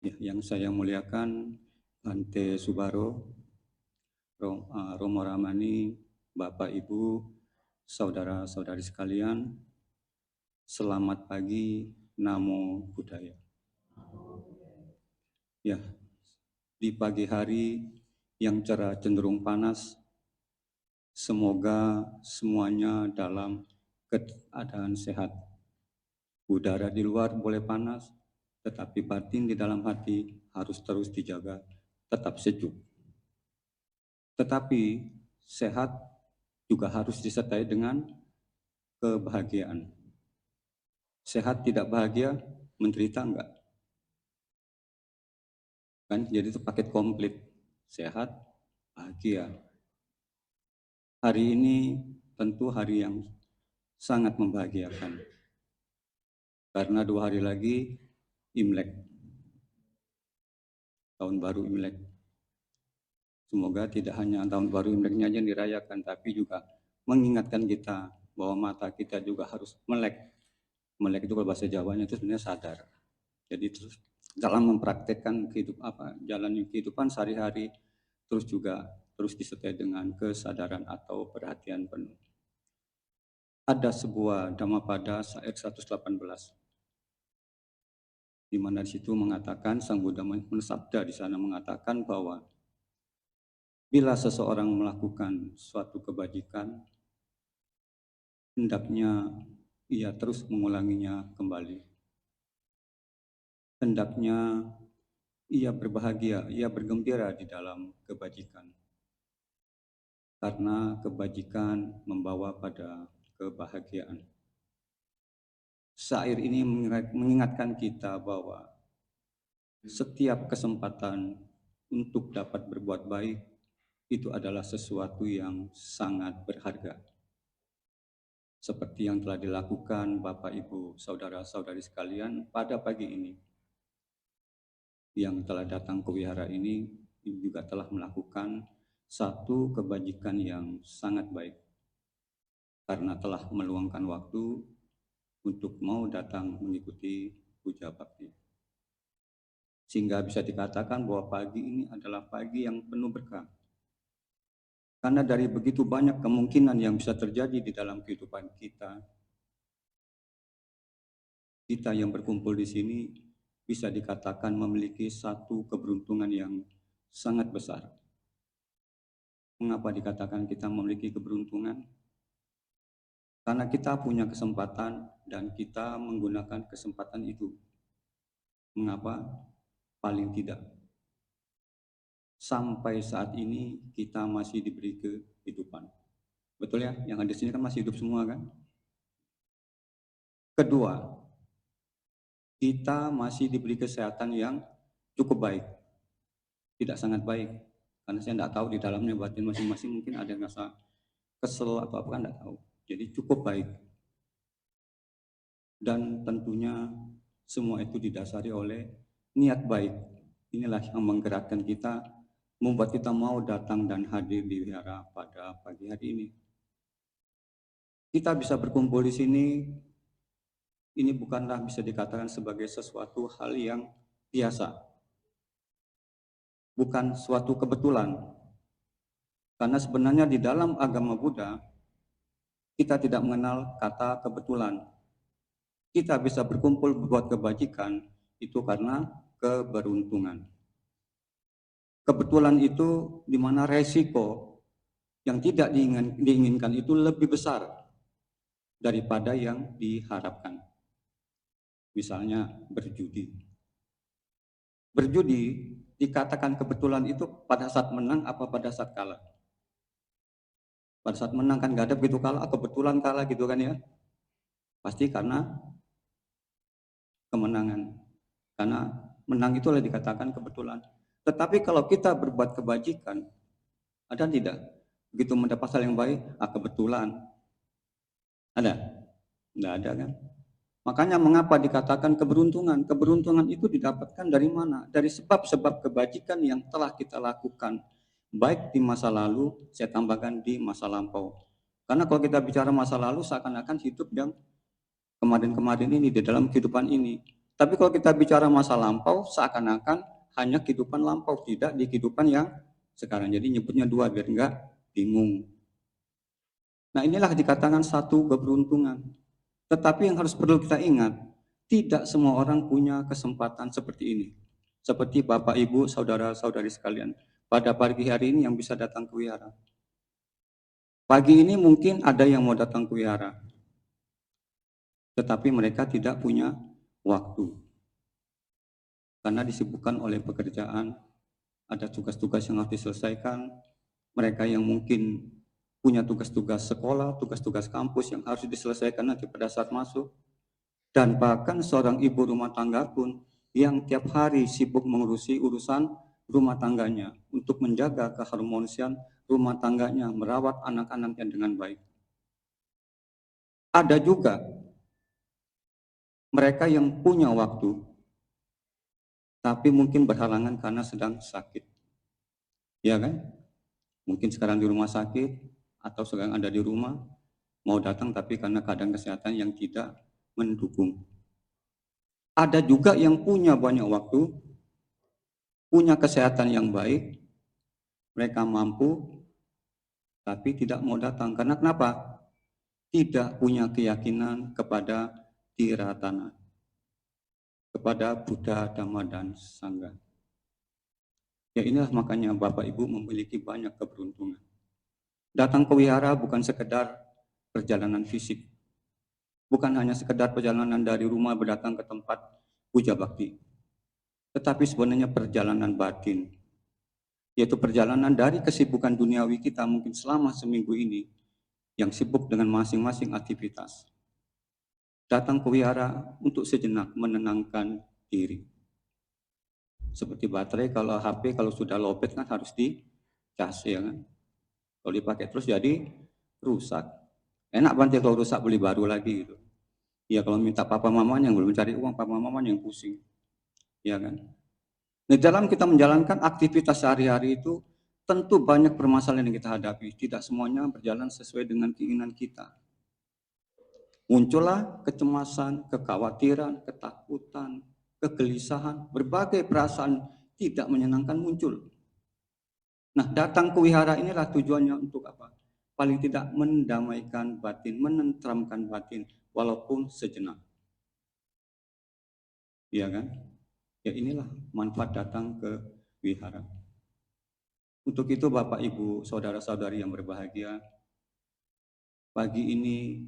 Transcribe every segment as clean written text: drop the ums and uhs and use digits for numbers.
Ya, yang saya muliakan Bante Subaro, Romo Ramani, Bapak Ibu, saudara-saudari sekalian, selamat pagi, Namo Buddhaya. Ya, di pagi hari yang cerah cenderung panas, semoga semuanya dalam keadaan sehat. Udara di luar boleh panas, tetapi batin di dalam hati harus terus dijaga, tetap sejuk. Tetapi sehat juga harus disertai dengan kebahagiaan. Sehat tidak bahagia, menderita enggak? Kan jadi itu paket komplit. Sehat, bahagia. Hari ini tentu hari yang sangat membahagiakan. Karena 2 hari lagi Imlek. Tahun baru Imlek. Semoga tidak hanya tahun baru Imleknya aja yang dirayakan, tapi juga mengingatkan kita bahwa mata kita juga harus melek. Melek itu kalau bahasa Jawanya itu sebenarnya sadar. Jadi terus dalam mempraktekkan jalan kehidupan sehari-hari, terus juga terus disertai dengan kesadaran atau perhatian penuh. Ada sebuah Dhammapada ayat 118, di mana di situ mengatakan, Sang Buddha mensabda di sana mengatakan bahwa bila seseorang melakukan suatu kebajikan, hendaknya ia terus mengulanginya kembali. Hendaknya ia berbahagia, ia bergembira di dalam kebajikan. Karena kebajikan membawa pada kebahagiaan. Syair ini mengingatkan kita bahwa setiap kesempatan untuk dapat berbuat baik itu adalah sesuatu yang sangat berharga. Seperti yang telah dilakukan Bapak, Ibu, saudara-saudari sekalian pada pagi ini. Yang telah datang ke wihara ini juga telah melakukan satu kebajikan yang sangat baik. Karena telah meluangkan waktu untuk mau datang mengikuti puja bakti. Sehingga bisa dikatakan bahwa pagi ini adalah pagi yang penuh berkah. Karena dari begitu banyak kemungkinan yang bisa terjadi di dalam kehidupan kita, kita yang berkumpul di sini bisa dikatakan memiliki satu keberuntungan yang sangat besar. Mengapa dikatakan kita memiliki keberuntungan? Karena kita punya kesempatan dan kita menggunakan kesempatan itu. Mengapa? Paling tidak, sampai saat ini kita masih diberi kehidupan. Betul ya? Yang ada di sini kan masih hidup semua kan? Kedua, kita masih diberi kesehatan yang cukup baik. Tidak sangat baik. Karena saya tidak tahu di dalamnya batin masing-masing, mungkin ada yang rasa kesel atau apa kan tidak tahu. Jadi cukup baik. Dan tentunya semua itu didasari oleh niat baik. Inilah yang menggerakkan kita, membuat kita mau datang dan hadir di wihara pada pagi hari ini. Kita bisa berkumpul di sini, ini bukanlah bisa dikatakan sebagai sesuatu hal yang biasa. Bukan suatu kebetulan. Karena sebenarnya di dalam agama Buddha, kita tidak mengenal kata kebetulan. Kita bisa berkumpul berbuat kebajikan, itu karena keberuntungan. Kebetulan itu di mana resiko yang tidak diinginkan itu lebih besar daripada yang diharapkan. Misalnya berjudi. Berjudi dikatakan kebetulan itu pada saat menang apa pada saat kalah. Pada saat menang kan nggak ada begitu kalah, kebetulan kalah gitu kan ya. Pasti karena kemenangan. Karena menang itulah dikatakan kebetulan. Tetapi kalau kita berbuat kebajikan, ada tidak? Begitu mendapat hal yang baik, kebetulan. Ada? Tidak ada kan? Makanya mengapa dikatakan keberuntungan? Keberuntungan itu didapatkan dari mana? Dari sebab-sebab kebajikan yang telah kita lakukan. Baik di masa lalu, saya tambahkan di masa lampau. Karena kalau kita bicara masa lalu, seakan-akan hidup yang kemarin-kemarin ini, di dalam kehidupan ini. Tapi kalau kita bicara masa lampau, seakan-akan hanya kehidupan lampau, tidak di kehidupan yang sekarang. Jadi nyebutnya dua biar enggak bingung. Nah, inilah dikatakan satu keberuntungan. Tetapi yang harus perlu kita ingat, tidak semua orang punya kesempatan seperti ini. Seperti Bapak, Ibu, saudara-saudari sekalian. Pada pagi hari ini yang bisa datang ke wihara. Pagi ini mungkin ada yang mau datang ke wihara, tetapi mereka tidak punya waktu. Karena disibukkan oleh pekerjaan, ada tugas-tugas yang harus diselesaikan, mereka yang mungkin punya tugas-tugas sekolah, tugas-tugas kampus yang harus diselesaikan nanti pada saat masuk, dan bahkan seorang ibu rumah tangga pun yang tiap hari sibuk mengurusi urusan rumah tangganya untuk menjaga keharmonisian rumah tangganya, merawat anak-anaknya dengan baik. Ada juga mereka yang punya waktu, tapi mungkin berhalangan karena sedang sakit. Ya kan? Mungkin sekarang di rumah sakit, atau sedang ada di rumah, mau datang tapi karena keadaan kesehatan yang tidak mendukung. Ada juga yang punya banyak waktu, punya kesehatan yang baik, mereka mampu, tapi tidak mau datang. Karena kenapa? Tidak punya keyakinan kepada Tiratana, kepada Buddha, Dhamma, dan Sangha. Ya inilah makanya Bapak Ibu memiliki banyak keberuntungan. Datang ke wihara bukan sekedar perjalanan fisik, bukan hanya sekedar perjalanan dari rumah berdatang ke tempat puja bakti, tetapi sebenarnya perjalanan batin, yaitu perjalanan dari kesibukan duniawi kita mungkin selama seminggu ini, yang sibuk dengan masing-masing aktivitas. Datang ke wihara untuk sejenak menenangkan diri. Seperti baterai, kalau HP kalau sudah lowbat kan harus dicas, ya kan? Kalau dipakai terus jadi rusak. Enak banget kalau rusak beli baru lagi gitu. Ya kalau minta papa mamanya yang belum cari uang, papa mamanya yang pusing. Ya kan? Nah, dalam kita menjalankan aktivitas sehari-hari itu tentu banyak permasalahan yang kita hadapi. Tidak semuanya berjalan sesuai dengan keinginan kita. Muncullah kecemasan, kekhawatiran, ketakutan, kegelisahan, berbagai perasaan tidak menyenangkan muncul. Nah, datang ke wihara inilah tujuannya untuk apa? Paling tidak mendamaikan batin, menenteramkan batin, walaupun sejenak. Iya kan? Ya inilah manfaat datang ke wihara. Untuk itu Bapak, Ibu, saudara-saudari yang berbahagia, pagi ini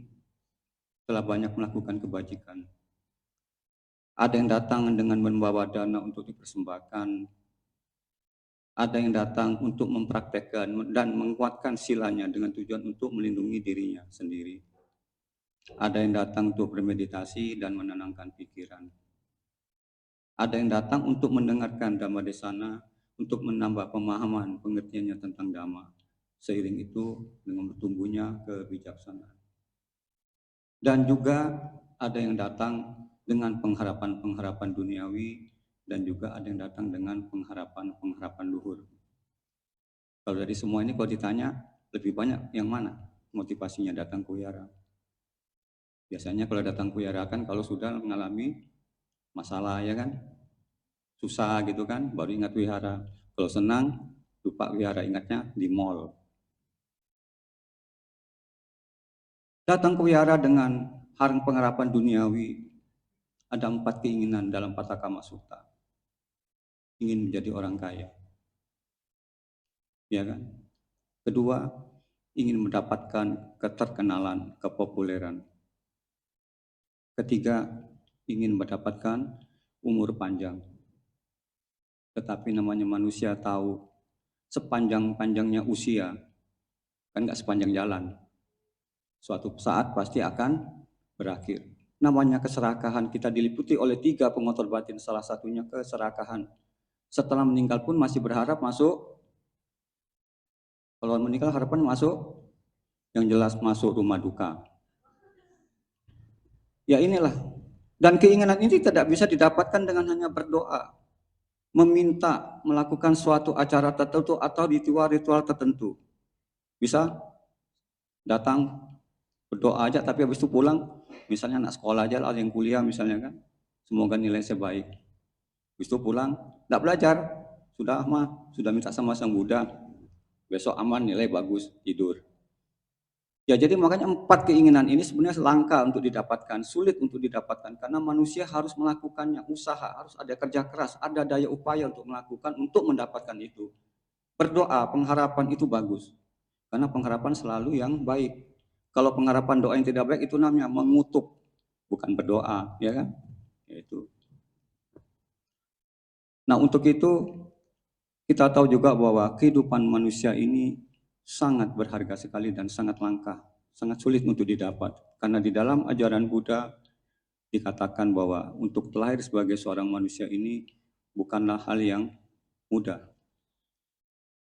telah banyak melakukan kebajikan. Ada yang datang dengan membawa dana untuk dipersembahkan, ada yang datang untuk mempraktekkan dan menguatkan silanya dengan tujuan untuk melindungi dirinya sendiri. Ada yang datang untuk bermeditasi dan menenangkan pikiran. Ada yang datang untuk mendengarkan Dhamma Desana, untuk menambah pemahaman pengertiannya tentang Dhamma. Seiring itu dengan bertumbuhnya kebijaksanaan. Dan juga ada yang datang dengan pengharapan-pengharapan duniawi, dan juga ada yang datang dengan pengharapan-pengharapan luhur. Kalau dari semua ini kalau ditanya, lebih banyak yang mana motivasinya datang ke wihara? Biasanya kalau datang ke wihara kan kalau sudah mengalami masalah, ya kan? Susah gitu kan, baru ingat wihara. Kalau senang, lupa wihara, ingatnya di mall. Datang ke wihara dengan pengharapan duniawi, ada 4 keinginan dalam Pataka Sutta. Ingin menjadi orang kaya. Ya kan? Kedua, ingin mendapatkan keterkenalan, kepopuleran. Ketiga, ingin mendapatkan umur panjang. Tetapi namanya manusia tahu, sepanjang-panjangnya usia, kan nggak sepanjang jalan. Suatu saat pasti akan berakhir. Namanya keserakahan, kita diliputi oleh 3 pengotor batin, salah satunya keserakahan. Setelah meninggal pun masih berharap masuk, kalau meninggal harapan masuk, yang jelas masuk rumah duka. Ya inilah, dan keinginan ini tidak bisa didapatkan dengan hanya berdoa, meminta melakukan suatu acara tertentu atau ritual-ritual tertentu. Bisa datang berdoa aja tapi habis itu pulang, misalnya anak sekolah aja, ada yang kuliah misalnya kan, semoga nilai saya baik. Habis itu pulang, tidak belajar, sudah minta sama Sang Buddha, besok aman, nilai bagus, tidur. Ya, jadi makanya 4 keinginan ini sebenarnya langka untuk didapatkan, sulit untuk didapatkan, karena manusia harus melakukannya, usaha, harus ada kerja keras, ada daya upaya untuk melakukan, untuk mendapatkan itu. Berdoa, pengharapan itu bagus, karena pengharapan selalu yang baik. Kalau pengharapan doa yang tidak baik itu namanya mengutuk, bukan berdoa, ya kan? Itu. Nah, untuk itu kita tahu juga bahwa kehidupan manusia ini sangat berharga sekali dan sangat langka, sangat sulit untuk didapat. Karena di dalam ajaran Buddha dikatakan bahwa untuk lahir sebagai seorang manusia ini bukanlah hal yang mudah.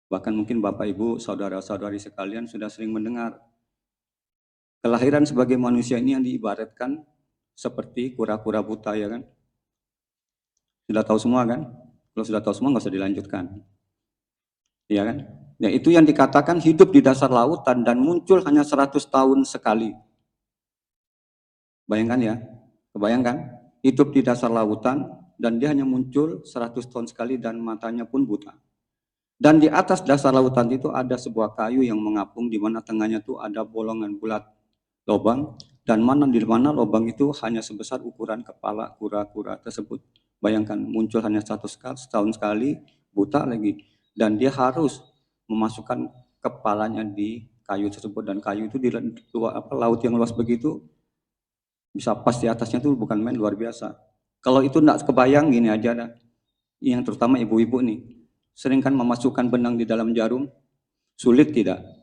Bahkan mungkin Bapak Ibu, saudara-saudari sekalian sudah sering mendengar kelahiran sebagai manusia ini yang diibaratkan seperti kura-kura buta, ya kan? Sudah tahu semua kan? Kalau sudah tahu semua nggak usah dilanjutkan. Ya kan? Ya, itu yang dikatakan hidup di dasar lautan dan muncul hanya 100 tahun sekali. Bayangkan ya, kebayangkan hidup di dasar lautan dan dia hanya muncul 100 tahun sekali dan matanya pun buta. Dan di atas dasar lautan itu ada sebuah kayu yang mengapung di mana tengahnya itu ada bolongan bulat lubang, dan di mana lubang itu hanya sebesar ukuran kepala kura-kura tersebut. Bayangkan muncul hanya 100 tahun sekali, buta lagi, dan dia harus memasukkan kepalanya di kayu tersebut, dan kayu itu di laut yang luas begitu bisa pas di atasnya tuh bukan main, luar biasa. Kalau itu enggak kebayang, gini aja dah. Yang terutama ibu-ibu nih, sering kan memasukkan benang di dalam jarum, sulit tidak?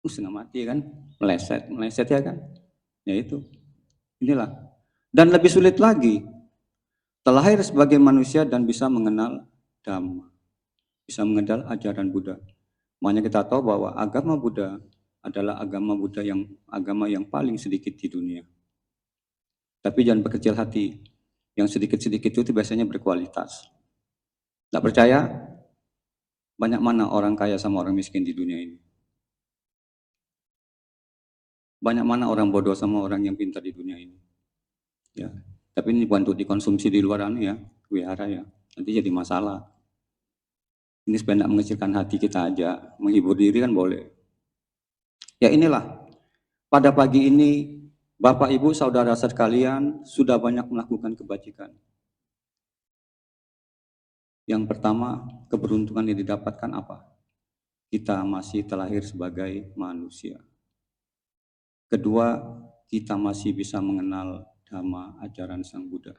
Setengah mati kan, meleset ya kan? Ya itu, inilah. Dan lebih sulit lagi, terlahir sebagai manusia dan bisa mengenal Dhamma, bisa mengenal ajaran Buddha. Makanya kita tahu bahwa agama Buddha adalah agama yang paling sedikit di dunia. Tapi jangan berkecil hati, yang sedikit-sedikit itu biasanya berkualitas. Tidak percaya? Banyak mana orang kaya sama orang miskin di dunia ini? Banyak mana orang bodoh sama orang yang pintar di dunia ini? Ya, tapi ini bukan untuk dikonsumsi di luar ya, wihara ya. Nanti jadi masalah. Ini supaya tidak mengecilkan hati kita aja, menghibur diri kan boleh. Ya inilah, pada pagi ini Bapak Ibu Saudara sekalian sudah banyak melakukan kebajikan. Yang pertama, keberuntungan yang didapatkan apa? Kita masih terlahir sebagai manusia. Kedua, kita masih bisa mengenal Dhamma ajaran Sang Buddha.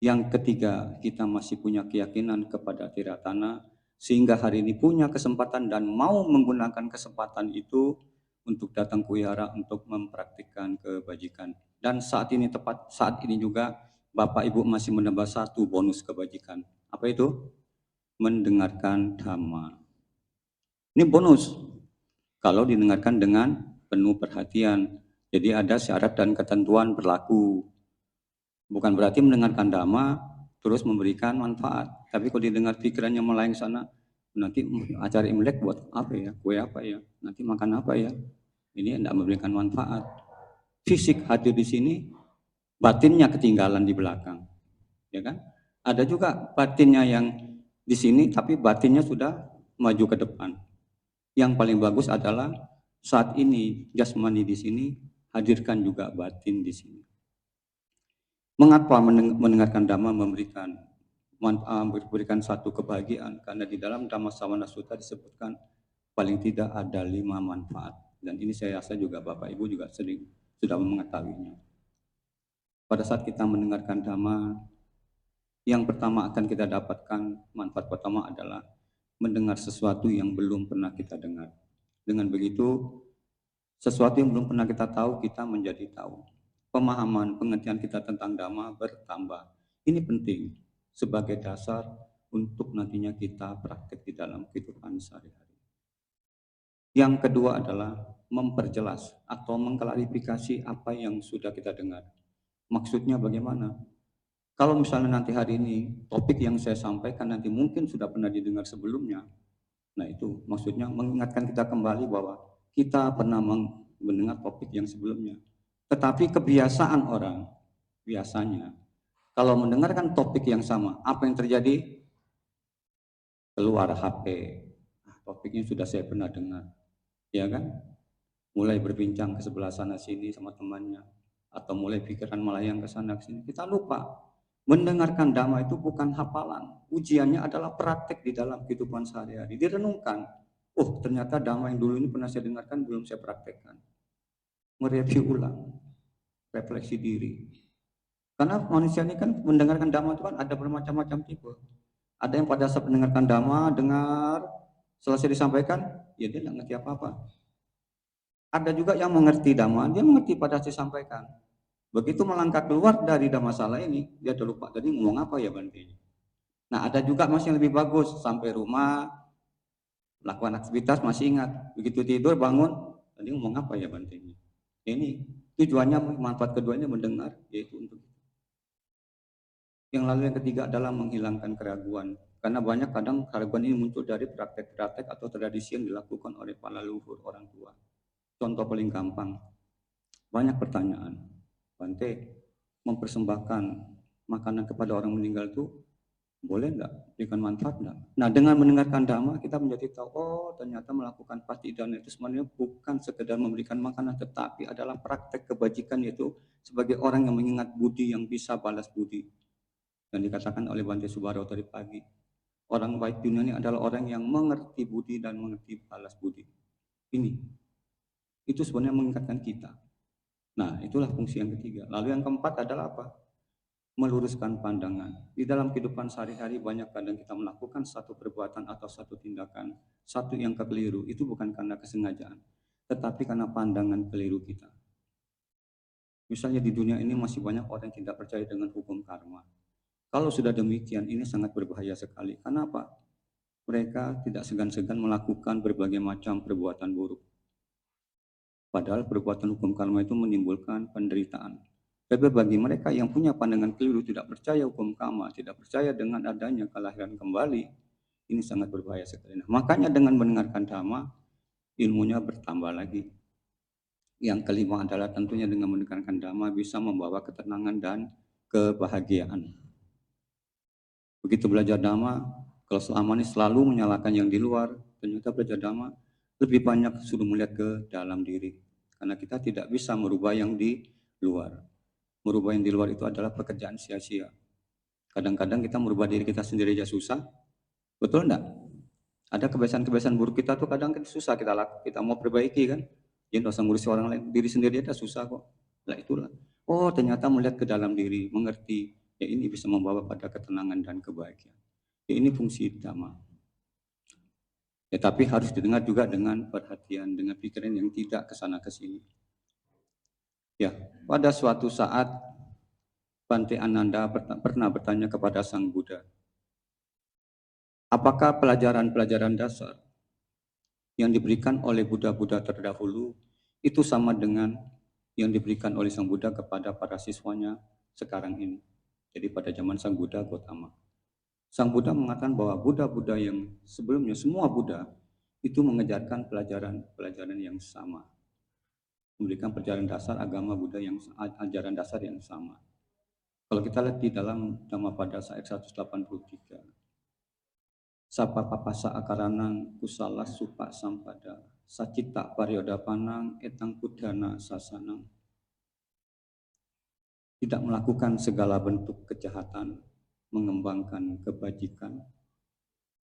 Yang ketiga, kita masih punya keyakinan kepada Tiratana, sehingga hari ini punya kesempatan dan mau menggunakan kesempatan itu untuk datang ke wihara untuk mempraktikkan kebajikan. Dan saat ini juga Bapak Ibu masih menambah satu bonus kebajikan. Apa itu? Mendengarkan Dhamma. Ini bonus kalau didengarkan dengan penuh perhatian. Jadi ada syarat dan ketentuan berlaku. Bukan berarti mendengarkan Dhamma terus memberikan manfaat. Tapi kalau didengar pikirannya melayang sana, nanti acara Imlek buat apa ya? Kue apa ya? Nanti makan apa ya? Ini tidak memberikan manfaat. Fisik hadir di sini, batinnya ketinggalan di belakang. Ya kan? Ada juga batinnya yang di sini, tapi batinnya sudah maju ke depan. Yang paling bagus adalah saat ini jasmani di sini, hadirkan juga batin di sini. Mengapa mendengarkan Dhamma memberikan satu kebahagiaan? Karena di dalam Dhamma Sawana Sutta disebutkan paling tidak ada 5 manfaat. Dan ini saya rasa juga Bapak Ibu juga sering sudah mengetahuinya. Pada saat kita mendengarkan Dhamma, yang pertama akan kita dapatkan, manfaat pertama adalah mendengar sesuatu yang belum pernah kita dengar. Dengan begitu, sesuatu yang belum pernah kita tahu, kita menjadi tahu. Pemahaman, pengertian kita tentang Dhamma bertambah. Ini penting sebagai dasar untuk nantinya kita praktek di dalam kehidupan sehari-hari. Yang kedua adalah memperjelas atau mengklarifikasi apa yang sudah kita dengar. Maksudnya bagaimana? Kalau misalnya nanti hari ini topik yang saya sampaikan nanti mungkin sudah pernah didengar sebelumnya. Nah itu maksudnya mengingatkan kita kembali bahwa kita pernah mendengar topik yang sebelumnya. Tetapi kebiasaan orang biasanya kalau mendengarkan topik yang sama, apa yang terjadi? Keluar HP. Topiknya sudah saya pernah dengar, ya kan? Mulai berbincang ke sebelah sana sini sama temannya, atau mulai pikiran melayang ke sana ke sini. Kita lupa mendengarkan dhamma itu bukan hafalan. Ujiannya adalah praktek di dalam kehidupan sehari-hari. Direnungkan. Oh, ternyata dhamma yang dulu ini pernah saya dengarkan belum saya praktekkan. Mereview ulang, refleksi diri. Karena manusia ini kan mendengarkan dhamma itu kan ada bermacam-macam tipe. Ada yang pada saat mendengarkan dhamma, dengar, selesai disampaikan, ya dia nggak ngerti apa-apa. Ada juga yang mengerti dhamma, dia mengerti pada saat disampaikan. Begitu melangkah keluar dari masalah ini, dia udah lupa tadi ngomong apa ya Bante. Nah, ada juga masih yang lebih bagus, sampai rumah, melakukan aktivitas masih ingat. Begitu tidur bangun, tadi ngomong apa ya Bante. Ini tujuannya, manfaat keduanya mendengar, yaitu untuk yang lalu yang ketiga adalah menghilangkan keraguan. Karena banyak kadang keraguan ini muncul dari praktek-praktek atau tradisi yang dilakukan oleh para leluhur orang tua. Contoh paling gampang, banyak pertanyaan. Bante, mempersembahkan makanan kepada orang meninggal itu boleh enggak? Berikan manfaat enggak? Nah, dengan mendengarkan dhamma kita menjadi tahu, oh ternyata melakukan patidana itu sebenarnya bukan sekedar memberikan makanan, tetapi adalah praktek kebajikan, yaitu sebagai orang yang mengingat budi yang bisa balas budi. Dan dikatakan oleh Bante Subaro tadi pagi, orang baik dunia ini adalah orang yang mengerti budi dan mengerti balas budi. Ini, itu sebenarnya mengingatkan kita. Nah, itulah fungsi yang ketiga. Lalu yang keempat adalah apa? Meluruskan pandangan. Di dalam kehidupan sehari-hari banyak kadang kita melakukan satu perbuatan atau satu tindakan, satu yang keliru, itu bukan karena kesengajaan, tetapi karena pandangan keliru kita. Misalnya di dunia ini masih banyak orang yang tidak percaya dengan hukum karma. Kalau sudah demikian, ini sangat berbahaya sekali. Kenapa? Mereka tidak segan-segan melakukan berbagai macam perbuatan buruk. Padahal perbuatan hukum karma itu menimbulkan penderitaan. Tapi bagi mereka yang punya pandangan keliru, tidak percaya hukum karma, tidak percaya dengan adanya kelahiran kembali, ini sangat berbahaya sekali. Nah, makanya dengan mendengarkan dhamma, ilmunya bertambah lagi. Yang kelima adalah tentunya dengan mendengarkan dhamma bisa membawa ketenangan dan kebahagiaan. Begitu belajar dhamma, kalau selama ini selalu menyalahkan yang di luar, ternyata belajar dhamma lebih banyak sudah melihat ke dalam diri. Karena kita tidak bisa merubah yang di luar. Merubah yang di luar itu adalah pekerjaan sia-sia. Kadang-kadang kita merubah diri kita sendiri aja susah. Betul enggak? Ada kebiasaan-kebiasaan buruk kita tuh kadang susah kita mau perbaiki kan. Jadi nggak usah ngurusi orang lain, diri sendiri aja susah kok. Nah itulah. Oh ternyata melihat ke dalam diri, mengerti. Ya ini bisa membawa pada ketenangan dan kebahagiaan. Ya ini fungsi dhamma. Ya tapi harus didengar juga dengan perhatian, dengan pikiran yang tidak kesana kesini. Ya, pada suatu saat Bante Ananda pernah bertanya kepada Sang Buddha, apakah pelajaran-pelajaran dasar yang diberikan oleh Buddha-Buddha terdahulu itu sama dengan yang diberikan oleh Sang Buddha kepada para siswanya sekarang ini? Jadi pada zaman Sang Buddha Gautama. Sang Buddha mengatakan bahwa Buddha-Buddha yang sebelumnya, semua Buddha itu mengejarkan pelajaran yang sama. Memberikan pelajaran dasar agama Buddha yang ajaran dasar yang sama. Kalau kita lihat di dalam Dhammapada ayat 183. Sapa papasa akaranang kusala supa sampada sacita paryodapanang etang kudana sasanang. Tidak melakukan segala bentuk kejahatan, mengembangkan kebajikan,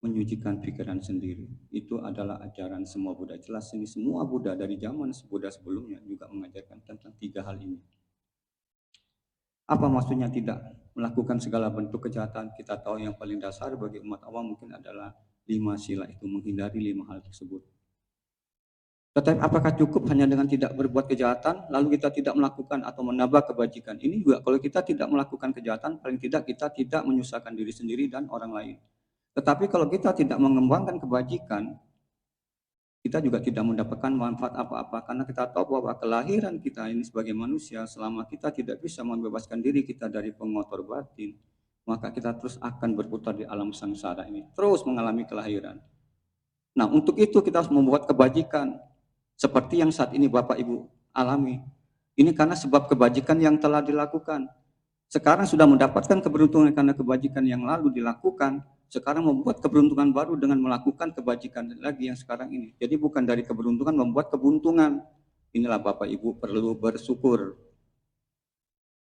menyucikan pikiran sendiri. Itu adalah ajaran semua Buddha. Jelas ini semua Buddha dari zaman Buddha sebelumnya juga mengajarkan tentang tiga hal ini. Apa maksudnya tidak melakukan segala bentuk kejahatan? Kita tahu yang paling dasar bagi umat awam mungkin adalah 5 sila, itu menghindari 5 hal tersebut. Tetapi apakah cukup hanya dengan tidak berbuat kejahatan, lalu kita tidak melakukan atau menambah kebajikan? Ini juga kalau kita tidak melakukan kejahatan, paling tidak kita tidak menyusahkan diri sendiri dan orang lain. Tetapi kalau kita tidak mengembangkan kebajikan, kita juga tidak mendapatkan manfaat apa-apa, karena kita tahu bahwa kelahiran kita ini sebagai manusia, selama kita tidak bisa membebaskan diri kita dari pengotor batin, maka kita terus akan berputar di alam sangsara ini, terus mengalami kelahiran. Nah, untuk itu kita harus membuat kebajikan, seperti yang saat ini Bapak Ibu alami. Ini karena sebab kebajikan yang telah dilakukan. Sekarang sudah mendapatkan keberuntungan karena kebajikan yang lalu dilakukan, sekarang membuat keberuntungan baru dengan melakukan kebajikan lagi yang sekarang ini. Jadi bukan dari keberuntungan membuat kebuntungan. Inilah Bapak Ibu perlu bersyukur.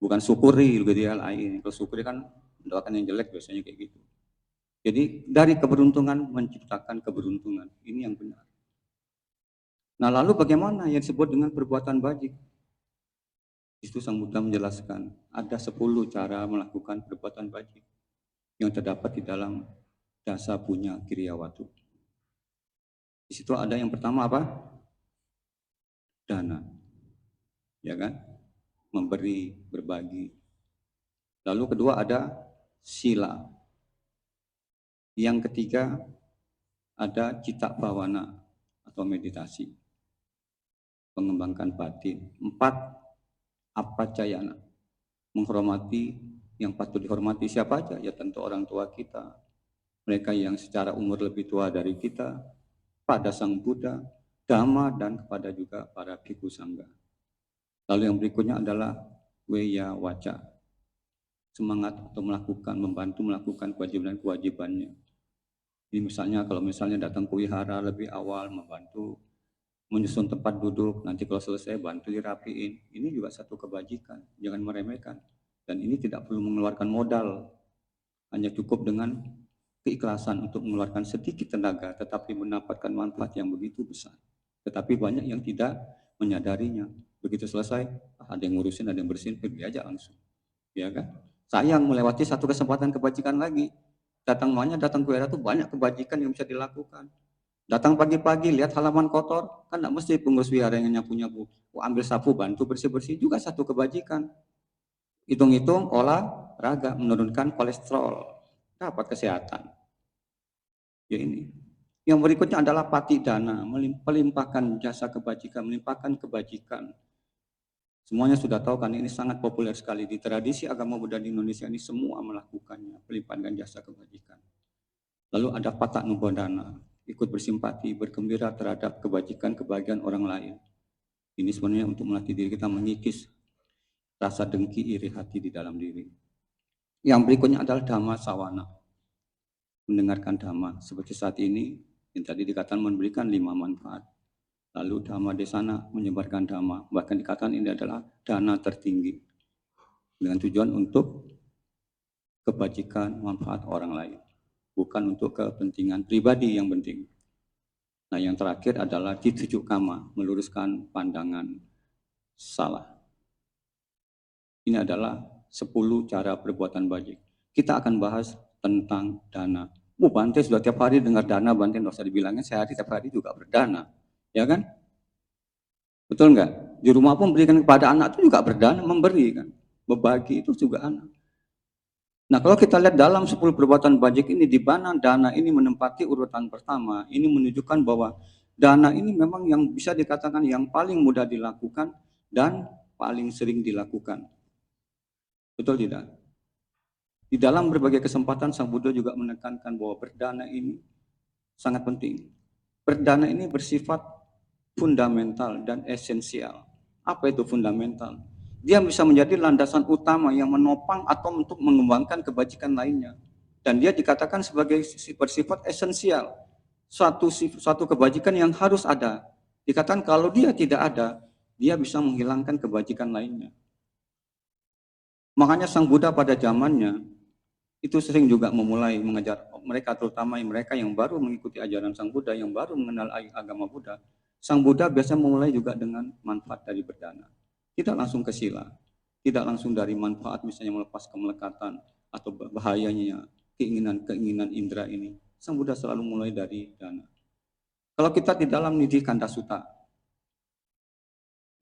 Bukan syukuri gitu ya lain. Kalau syukuri kan mendoakan yang jelek biasanya kayak gitu. Jadi dari keberuntungan menciptakan keberuntungan. Ini yang benar. Nah lalu bagaimana yang disebut dengan perbuatan bajik? Itu Sang Buddha menjelaskan, ada 10 cara melakukan perbuatan bajik yang terdapat di dalam Dasa Punya Kiriyawatu. Di situ ada yang pertama apa? Dana. Ya kan? Memberi, berbagi. Lalu kedua ada sila. Yang ketiga ada cita bawana atau meditasi. Mengembangkan batin. 4, apacayana. Menghormati yang patut dihormati siapa aja? Ya tentu orang tua kita, mereka yang secara umur lebih tua dari kita, pada Sang Buddha, Dhamma, dan kepada juga para bhikkhu sangga. Lalu yang berikutnya adalah weya waca, semangat atau melakukan, membantu melakukan kewajiban-kewajibannya. Ini misalnya kalau misalnya datang ke wihara lebih awal, membantu menyusun tempat duduk, nanti kalau selesai bantu dirapiin. Ini juga satu kebajikan, jangan meremehkan. Dan ini tidak perlu mengeluarkan modal, hanya cukup dengan keikhlasan untuk mengeluarkan sedikit tenaga, tetapi mendapatkan manfaat yang begitu besar. Tetapi banyak yang tidak menyadarinya. Begitu selesai, ada yang ngurusin, ada yang bersihin, pergi aja langsung. Ya kan? Sayang melewati satu kesempatan kebajikan lagi. Datang ke wihara itu banyak kebajikan yang bisa dilakukan. Datang pagi-pagi, lihat halaman kotor, kan tidak mesti pengurus wihara yang nyapu-nyapu. Ambil sapu, bantu bersih-bersih, juga satu kebajikan. Hitung-hitung, olahraga, menurunkan kolesterol, dapat kesehatan. Ya ini. Yang berikutnya adalah pati dana, melimpahkan jasa kebajikan, melimpahkan kebajikan. Semuanya sudah tahu kan ini sangat populer sekali di tradisi agama Buddha di Indonesia ini semua melakukannya, melimpahkan jasa kebajikan. Lalu ada patak nubodana, ikut bersimpati, bergembira terhadap kebajikan kebahagiaan orang lain. Ini sebenarnya untuk melatih diri kita mengikis rasa dengki iri hati di dalam diri. Yang berikutnya adalah dhamma sawana, mendengarkan dhamma seperti saat ini yang tadi dikatakan memberikan 5 manfaat. Lalu dhamma desana, menyebarkan dhamma, bahkan dikatakan ini adalah dana tertinggi dengan tujuan untuk kebajikan manfaat orang lain, bukan untuk kepentingan pribadi yang penting. Nah yang terakhir adalah ditujuk kama, meluruskan pandangan salah. Ini adalah 10 cara perbuatan bajik. Kita akan bahas tentang dana. Bante sudah tiap hari dengar dana, Bante nggak usah dibilangin, saya tiap hari juga berdana. Ya kan? Betul nggak? Di rumah pun berikan kepada anak itu juga berdana, memberi kan. Berbagi itu juga anak. Nah kalau kita lihat dalam 10 perbuatan bajik ini, di mana dana ini menempati urutan pertama, ini menunjukkan bahwa dana ini memang yang bisa dikatakan yang paling mudah dilakukan dan paling sering dilakukan. Betul tidak? Di dalam berbagai kesempatan Sang Buddha juga menekankan bahwa berdana ini sangat penting. Berdana ini bersifat fundamental dan esensial. Apa itu fundamental? Dia bisa menjadi landasan utama yang menopang atau untuk mengembangkan kebajikan lainnya. Dan dia dikatakan sebagai bersifat esensial. Suatu kebajikan yang harus ada. Dikatakan kalau dia tidak ada, dia bisa menghilangkan kebajikan lainnya. Makanya Sang Buddha pada zamannya itu sering juga memulai mengajar mereka, terutama mereka yang baru mengikuti ajaran Sang Buddha, yang baru mengenal agama Buddha. Sang Buddha biasa memulai juga dengan manfaat dari berdana. Tidak langsung ke sila, tidak langsung dari manfaat misalnya melepas kemelekatan atau bahayanya keinginan indera ini. Sang Buddha selalu mulai dari dana. Kalau kita di dalam Nidhi Kanda Sutta,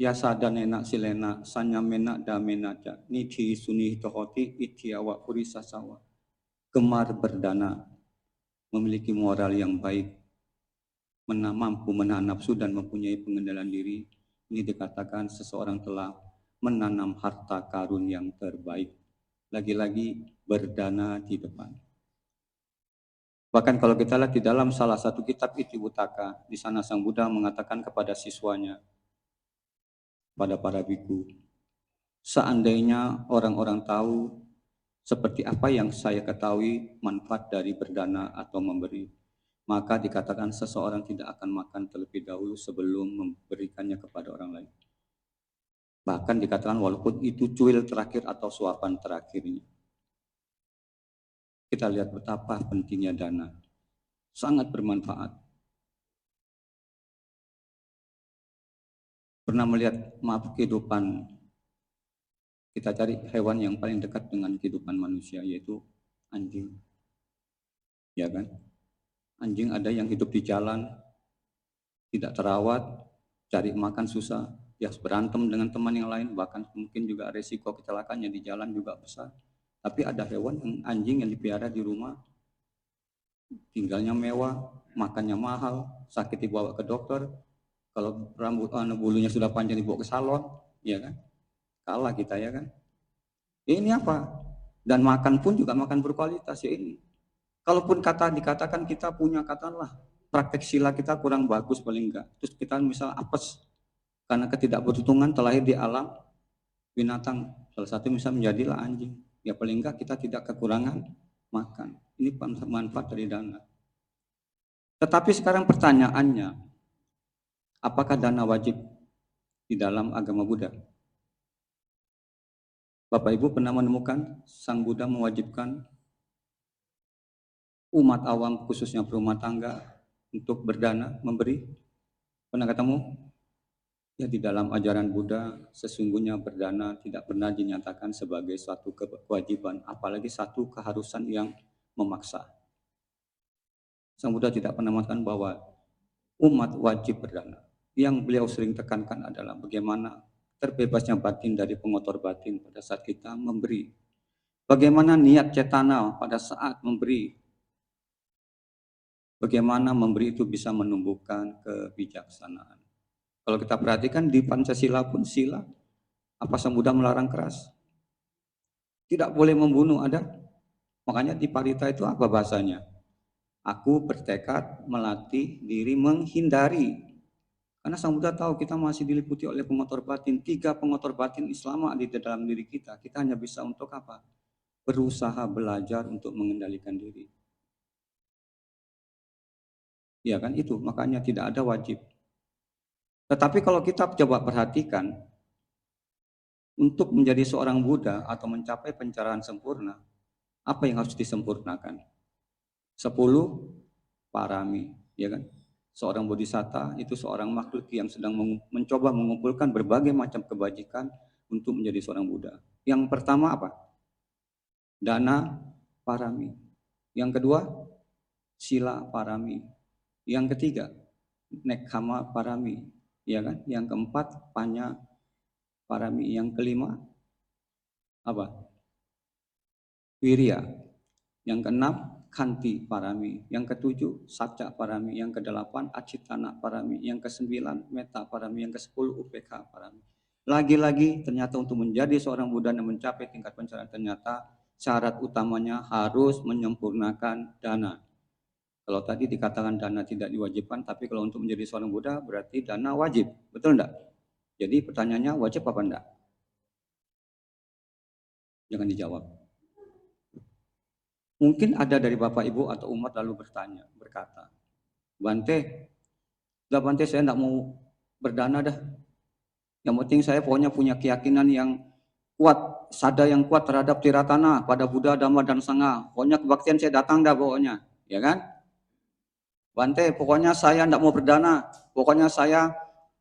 Yasa danena silena sanyamena damenaja nidhi suni tohoti itiawa purisasawa. Gemar berdana, memiliki moral yang baik, mampu menahan nafsu dan mempunyai pengendalian diri. Ini dikatakan seseorang telah menanam harta karun yang terbaik. Lagi-lagi berdana di depan. Bahkan kalau kita lihat di dalam salah satu kitab Itiwutaka, di sana Sang Buddha mengatakan kepada siswanya, pada para biku, Seandainya orang-orang tahu seperti apa yang saya ketahui manfaat dari berdana atau memberi, maka dikatakan seseorang tidak akan makan terlebih dahulu sebelum memberikannya kepada orang lain. Bahkan dikatakan walaupun itu cuil terakhir atau suapan terakhirnya. Kita lihat betapa pentingnya dana. Sangat bermanfaat. Pernah melihat kehidupan, kita cari hewan yang paling dekat dengan kehidupan manusia, yaitu anjing. Ya kan? Anjing ada yang hidup di jalan, tidak terawat, cari makan susah, ya berantem dengan teman yang lain, bahkan mungkin juga resiko kecelakaannya di jalan juga besar. Tapi ada hewan yang anjing yang dipelihara di rumah, tinggalnya mewah, makannya mahal, sakit dibawa ke dokter, kalau bulunya sudah panjang dibawa ke salon, ya kan? Kalah kita, ya kan? Ini apa? Dan makan pun juga makan berkualitas, ya ini. Kalaupun dikatakan kita punya, katakanlah praktek sila kita kurang bagus paling enggak, terus kita misal apes karena ketidakberuntungan terlahir di alam binatang, salah satu misal menjadilah anjing, ya paling enggak kita tidak kekurangan makan. Ini manfaat dari dana. Tetapi sekarang pertanyaannya, apakah dana wajib di dalam agama Buddha? Bapak Ibu pernah menemukan Sang Buddha mewajibkan umat awam khususnya berumah tangga untuk berdana, memberi? Pernah ketemu? Ya, di dalam ajaran Buddha sesungguhnya berdana tidak pernah dinyatakan sebagai suatu kewajiban, apalagi satu keharusan yang memaksa. Sang Buddha tidak pernah mengatakan bahwa umat wajib berdana. Yang beliau sering tekankan adalah bagaimana terbebasnya batin dari pengotor batin pada saat kita memberi. Bagaimana niat cetana pada saat memberi. Bagaimana memberi itu bisa menumbuhkan kebijaksanaan. Kalau kita perhatikan di Pancasila pun sila, apa Sang Buddha melarang keras? Tidak boleh membunuh, ada? Makanya di Parita itu apa bahasanya? Aku bertekad melatih diri menghindari. Karena Sang Buddha tahu kita masih diliputi oleh pengotor batin. 3 pengotor batin Islam di dalam diri kita. Kita hanya bisa untuk apa? Berusaha belajar untuk mengendalikan diri. Ya kan itu, makanya tidak ada wajib. Tetapi kalau kita coba perhatikan, untuk menjadi seorang Buddha atau mencapai pencerahan sempurna, apa yang harus disempurnakan? 10 parami, ya kan? Seorang bodhisatta itu seorang makhluk yang sedang mencoba mengumpulkan berbagai macam kebajikan untuk menjadi seorang Buddha. Yang pertama apa? Dana parami. Yang kedua, sila parami. Yang ketiga, nekkhamma parami, ya kan? Yang keempat, panya parami. Yang kelima, apa? Wirya. Yang keenam, khanti parami. Yang ketujuh, satya parami. Yang kedelapan, acitana parami. Yang kesembilan, metta parami. Yang kesepuluh, upekha parami. Lagi-lagi ternyata untuk menjadi seorang Buddha dan mencapai tingkat pencerahan, ternyata syarat utamanya harus menyempurnakan dana. Kalau tadi dikatakan dana tidak diwajibkan, tapi kalau untuk menjadi seorang Buddha berarti dana wajib. Betul enggak? Jadi pertanyaannya wajib apa enggak? Jangan dijawab. Mungkin ada dari Bapak Ibu atau umat lalu berkata, Bante, saya enggak mau berdana dah. Yang penting saya pokoknya punya keyakinan yang kuat, sada yang kuat terhadap tiratana pada Buddha, Dhamma, dan Sangha. Pokoknya kebaktian saya datang dah pokoknya. Ya kan? Bante, pokoknya saya tidak mau berdana, pokoknya saya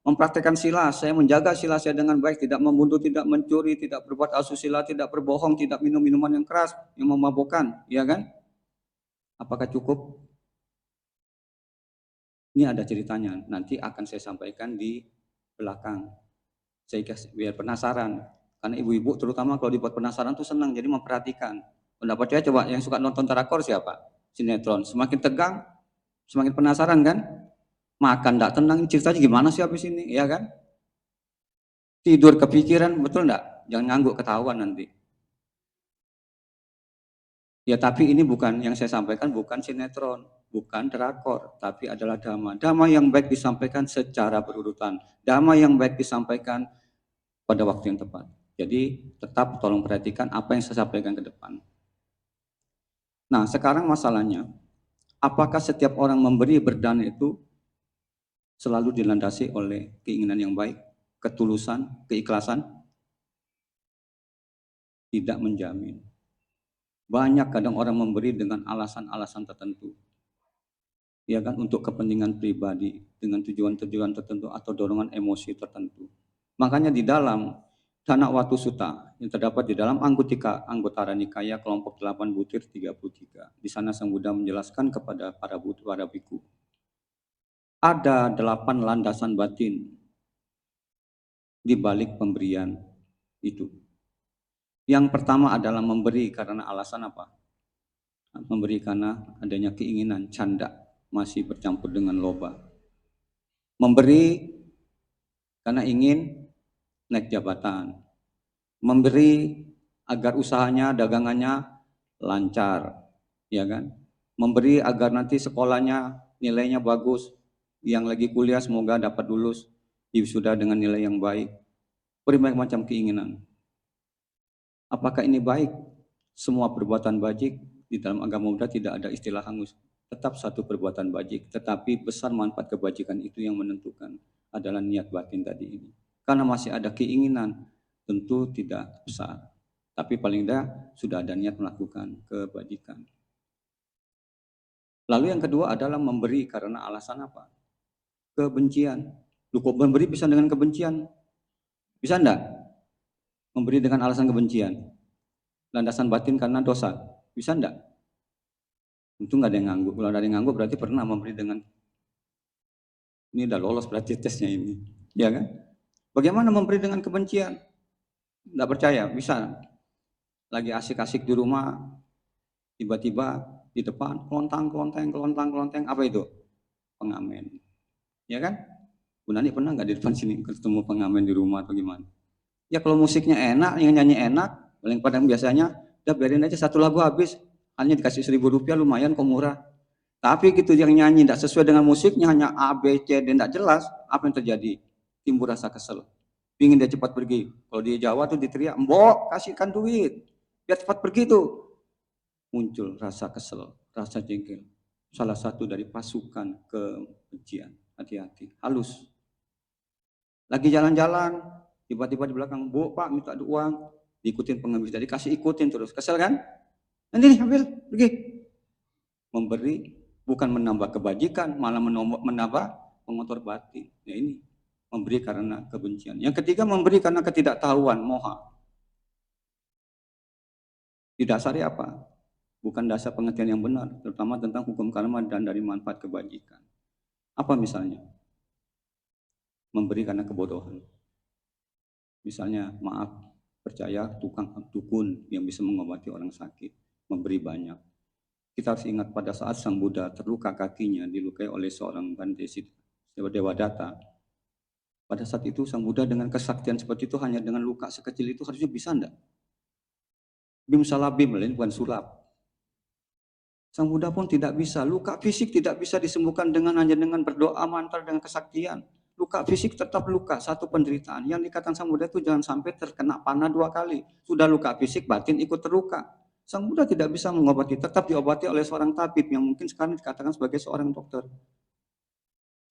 mempraktekkan sila, saya menjaga sila saya dengan baik, tidak membunuh, tidak mencuri, tidak berbuat asusila, tidak berbohong, tidak minum minuman yang keras, yang memabukkan, ya kan? Apakah cukup? Ini ada ceritanya, nanti akan saya sampaikan di belakang, sehingga biar penasaran, karena ibu-ibu terutama kalau dibuat penasaran tuh senang, jadi memperhatikan. Enggak percaya coba yang suka nonton drakor siapa? Sinetron, semakin tegang, semakin penasaran kan? Makan enggak tenang, ceritanya gimana sih habis ini, ya kan? Tidur kepikiran, betul enggak? Jangan ngangguk ketahuan nanti. Ya tapi ini bukan, yang saya sampaikan bukan sinetron, bukan drakor, tapi adalah dhamma. Dhamma yang baik disampaikan secara berurutan. Dhamma yang baik disampaikan pada waktu yang tepat. Jadi tetap tolong perhatikan apa yang saya sampaikan ke depan. Nah, sekarang masalahnya, apakah setiap orang memberi berdana itu selalu dilandasi oleh keinginan yang baik, ketulusan, keikhlasan? Tidak menjamin. Banyak kadang orang memberi dengan alasan-alasan tertentu. Ya kan, untuk kepentingan pribadi, dengan tujuan-tujuan tertentu atau dorongan emosi tertentu. Makanya di dalam Dana-Watu Sutta yang terdapat di dalam Anggutara Nikaya kelompok 8 butir 33. Di sana Sang Buddha menjelaskan kepada para biku. Ada 8 landasan batin di balik pemberian itu. Yang pertama adalah memberi karena alasan apa? Memberi karena adanya keinginan, canda, masih bercampur dengan loba. Memberi karena ingin naik jabatan. Memberi agar usahanya, dagangannya lancar, ya kan? Memberi agar nanti sekolahnya nilainya bagus, yang lagi kuliah semoga dapat lulus wisuda dengan nilai yang baik. Berbagai macam keinginan. Apakah ini baik? Semua perbuatan bajik di dalam agama Buddha tidak ada istilah hangus. Tetap satu perbuatan bajik, tetapi besar manfaat kebajikan itu yang menentukan adalah niat batin tadi ini. Karena masih ada keinginan, tentu tidak besar. Tapi paling tidak sudah ada niat melakukan kebajikan. Lalu yang kedua adalah memberi karena alasan apa? Kebencian. Lu kok memberi bisa dengan kebencian? Bisa enggak? Memberi dengan alasan kebencian. Landasan batin karena dosa. Bisa enggak? Tentu nggak ada yang nganggup. Kalau ada yang nganggup berarti pernah memberi dengan ini udah lolos berarti tesnya ini. Ya kan? Bagaimana memberi dengan kebencian? Enggak percaya? Bisa. Lagi asik-asik di rumah, tiba-tiba di depan kelontang, apa itu? Pengamen. Ya kan? Bu Nani pernah nggak di depan sini ketemu pengamen di rumah atau gimana? Ya kalau musiknya enak, yang nyanyi enak, paling padang biasanya, udah biarin aja satu lagu habis, hanya dikasih Rp1.000 lumayan kok murah. Tapi gitu yang nyanyi tidak sesuai dengan musiknya, hanya A, B, C, D, tidak jelas, apa yang terjadi? Timbul rasa kesel. Pingin dia cepat pergi. Kalau di Jawa tuh diteriak, mbok kasihkan duit, biar cepat pergi tuh. Muncul rasa kesel, rasa jengkel. Salah satu dari pasukan kebencian. Hati-hati, halus. Lagi jalan-jalan, tiba-tiba di belakang, bu, pak minta uang, diikutin pengemis, jadi kasih ikutin terus. Kesel kan? Nanti nih ambil, pergi. Memberi bukan menambah kebajikan, malah menambah mengotor batin. Ya ini, memberi karena kebencian. Yang ketiga, memberi karena ketidaktahuan, moha. Didasari apa? Bukan dasar pengertian yang benar, terutama tentang hukum karma dan dari manfaat kebajikan. Apa misalnya? Memberi karena kebodohan. Misalnya, maaf, percaya tukang dukun yang bisa mengobati orang sakit, memberi banyak. Kita harus ingat pada saat Sang Buddha terluka kakinya, dilukai oleh seorang Bante Dewadatta. Pada saat itu Sang Buddha dengan kesaktian seperti itu, hanya dengan luka sekecil itu harusnya bisa enggak? Bim salah bim, bukan sulap. Sang Buddha pun tidak bisa. Luka fisik tidak bisa disembuhkan hanya dengan berdoa mantra dengan kesaktian. Luka fisik tetap luka, satu penderitaan. Yang dikatakan Sang Buddha itu jangan sampai terkena panah 2 kali. Sudah luka fisik, batin ikut terluka. Sang Buddha tidak bisa mengobati, tetap diobati oleh seorang tabib yang mungkin sekarang dikatakan sebagai seorang dokter.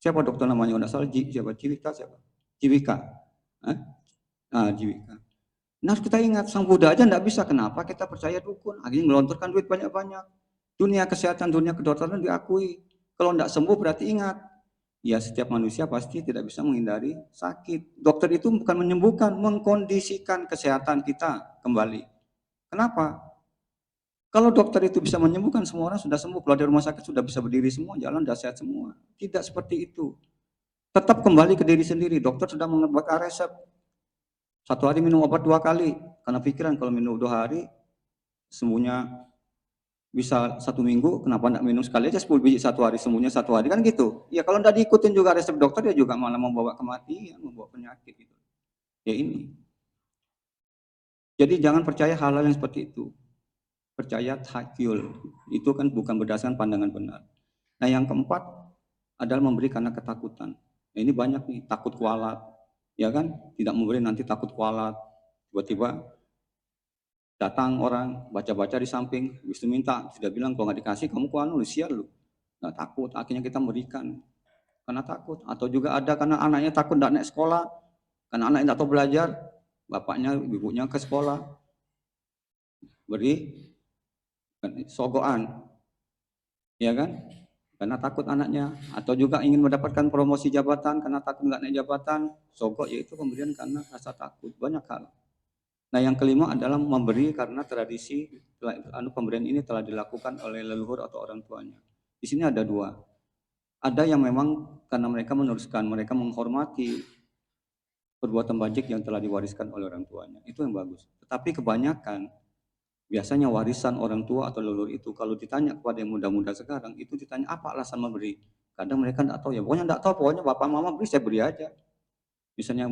Siapa dokter namanya? Udah salah, siapa? Jiwika siapa? Jiwika. Jiwika. Nah kita ingat, Sang Buddha aja tidak bisa. Kenapa kita percaya dukun? Akhirnya melontarkan duit banyak-banyak. Dunia kesehatan, dunia kedokteran diakui. Kalau tidak sembuh berarti ingat, ya setiap manusia pasti tidak bisa menghindari sakit. Dokter itu bukan menyembuhkan, mengkondisikan kesehatan kita kembali. Kenapa? Kalau dokter itu bisa menyembuhkan, semua orang sudah sembuh. Kalau di rumah sakit sudah bisa berdiri semua, jalan sudah sehat semua. Tidak seperti itu. Tetap kembali ke diri sendiri. Dokter sudah membuat resep. 1 hari minum obat 2 kali. Karena pikiran kalau minum 2 hari, sembuhnya bisa 1 minggu, kenapa tidak minum sekali aja 10 biji 1 hari, sembuhnya 1 hari, kan gitu. Ya kalau tidak diikutin juga resep dokter, ya juga malah membawa kematian, membawa penyakit gitu. Ya ini. Jadi jangan percaya hal-hal yang seperti itu. Percaya takyul, itu kan bukan berdasarkan pandangan benar. Nah yang keempat adalah memberi karena ketakutan. Nah, ini banyak nih, takut kualat, ya kan? Tidak memberi nanti takut kualat, Tiba-tiba datang orang, baca-baca di samping, habis itu minta, sudah bilang kalau nggak dikasih kamu kuanu, sial lu. Nggak takut, akhirnya kita memberikan karena takut. Atau juga ada karena anaknya takut nggak naik sekolah, karena anaknya nggak tahu belajar, bapaknya, ibunya ke sekolah, beri sogokan, ya kan? Karena takut anaknya. Atau juga ingin mendapatkan promosi jabatan karena takut nggak naik jabatan, sogok, yaitu pemberian karena rasa takut. Banyak hal. Nah, yang kelima adalah memberi karena tradisi pemberian ini telah dilakukan oleh leluhur atau orang tuanya. Di sini ada dua. Ada yang memang karena mereka meneruskan, mereka menghormati perbuatan baik yang telah diwariskan oleh orang tuanya. Itu yang bagus. Tetapi kebanyakan biasanya warisan orang tua atau leluhur itu kalau ditanya kepada yang muda-muda sekarang itu ditanya apa alasan memberi. Kadang mereka tidak tahu ya, pokoknya tidak tahu, pokoknya bapak mama beri saya beri aja. Misalnya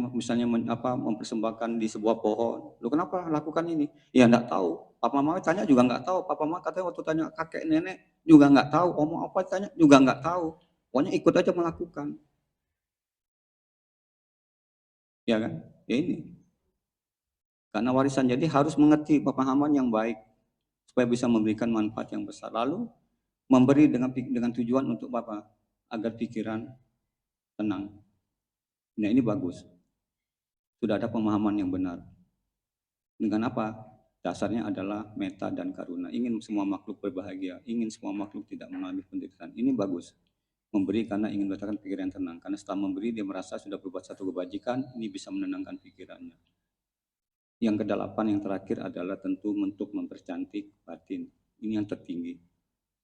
mempersembahkan di sebuah pohon. Lu kenapa lakukan ini? Ya enggak tahu. Papa mama tanya juga enggak tahu. Papa mama katanya waktu tanya kakek nenek juga enggak tahu. Omong apa tanya juga enggak tahu. Pokoknya ikut aja melakukan. Ya kan? Ya ini. Karena warisan jadi harus mengerti pemahaman yang baik supaya bisa memberikan manfaat yang besar. Lalu memberi dengan tujuan untuk apa? Agar pikiran tenang. Nah, ini bagus. Sudah ada pemahaman yang benar. Dengan apa? Dasarnya adalah meta dan karuna. Ingin semua makhluk berbahagia, ingin semua makhluk tidak mengalami penderitaan. Ini bagus. Memberi karena ingin mendapatkan pikiran yang tenang. Karena setelah memberi dia merasa sudah berbuat satu kebajikan, ini bisa menenangkan pikirannya. Yang kedelapan yang terakhir adalah tentu untuk mempercantik batin. Ini yang tertinggi.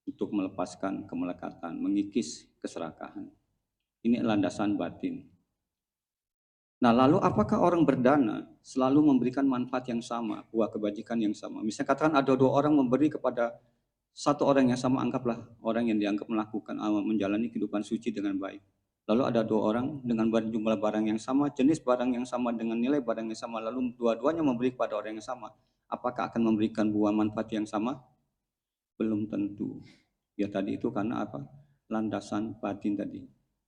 Untuk melepaskan kemelekatan, mengikis keserakahan. Ini landasan batin. Nah, lalu apakah orang berdana selalu memberikan manfaat yang sama, buah kebajikan yang sama? Misalnya katakan ada dua orang memberi kepada satu orang yang sama, anggaplah orang yang dianggap melakukan menjalani kehidupan suci dengan baik. Lalu ada dua orang dengan jumlah barang yang sama, jenis barang yang sama, dengan nilai barang yang sama, lalu dua-duanya memberi kepada orang yang sama. Apakah akan memberikan buah manfaat yang sama? Belum tentu. Ya tadi itu karena apa? Landasan batin tadi.